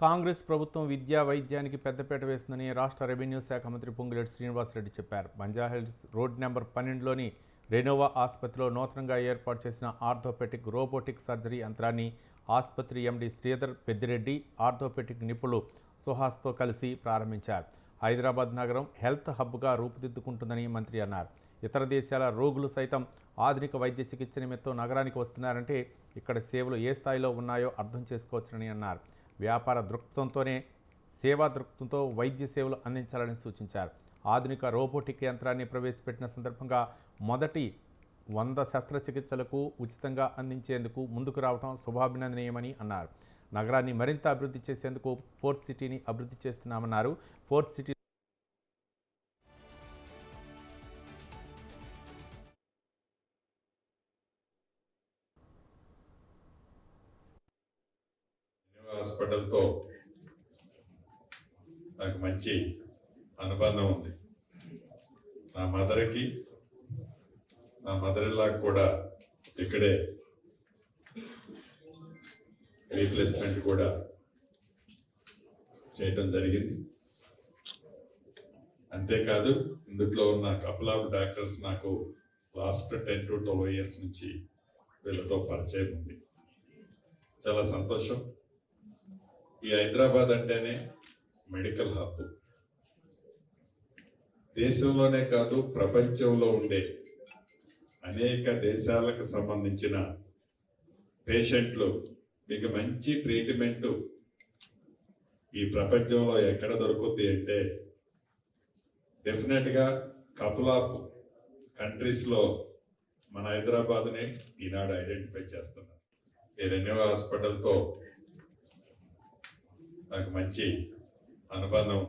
కాంగ్రెస్ ప్రభుత్వం విద్యా వైద్యానికి పెద్దపీట వేస్తుందని రాష్ట్ర రెవెన్యూ శాఖ మంత్రి పొంగులేటి శ్రీనివాసరెడ్డి చెప్పారు. బంజారాహిల్స్ రోడ్ నెంబర్ 12లోని రెనోవా ఆసుపత్రిలో నూతనంగా ఏర్పాటు చేసిన ఆర్థోపెటిక్ రోబోటిక్ సర్జరీ యంత్రాన్ని ఆసుపత్రి ఎండీ శ్రీధర్ పెద్దిరెడ్డి ఆర్థోపెటిక్ నిపుణులు సుహాస్తో కలిసి ప్రారంభించారు. హైదరాబాద్ నగరం హెల్త్ హబ్గా రూపుదిద్దుకుంటుందని మంత్రి అన్నారు. ఇతర దేశాల రోగులు సైతం ఆధునిక వైద్య చికిత్స నిమిత్తం నగరానికి వస్తున్నారంటే ఇక్కడ సేవలు ఏ స్థాయిలో ఉన్నాయో అర్థం చేసుకోవచ్చునని అన్నారు. వ్యాపార దృక్పథంతోనే సేవా దృక్పథంతో వైద్య సేవలు అందించాలని సూచించారు. ఆధునిక రోబోటిక్ యంత్రాన్ని ప్రవేశపెట్టిన సందర్భంగా మొదటి 100 శస్త్రచికిత్సలకు ఉచితంగా అందించేందుకు ముందుకు రావడం శుభాభినందనీయమని అన్నారు. నగరాన్ని మరింత అభివృద్ధి చేసేందుకు ఫోర్త్ సిటీని అభివృద్ధి చేస్తున్నామన్నారు. ఫోర్త్ సిటీ హాస్పిటల్తో నాకు మంచి అనుబంధం ఉంది. నా మదర్కి నా మదర్ ఇల్లాకి కూడా ఇక్కడే రీప్లేస్మెంట్ కూడా చేయటం జరిగింది. అంతేకాదు ఇందులో ఉన్న కపుల్ ఆఫ్ డాక్టర్స్ నాకు లాస్ట్ 10 to 12 years నుంచి వీళ్ళతో పరిచయం ఉంది. చాలా సంతోషం. ఈ హైదరాబాద్ అంటేనే మెడికల్ హబ్. దేశంలోనే కాదు ప్రపంచంలో ఉండే అనేక దేశాలకు సంబంధించిన పేషెంట్లు మీకు మంచి ట్రీట్మెంట్ ఈ ప్రపంచంలో ఎక్కడ దొరుకుతుంది అంటే డెఫినెట్గా కపుల్ ఆఫ్ కంట్రీస్లో మన హైదరాబాద్ని ఈనాడు ఐడెంటిఫై చేస్తున్నారు. ఈ రెన్యూ హాస్పిటల్తో నాకు మంచి అనుబంధం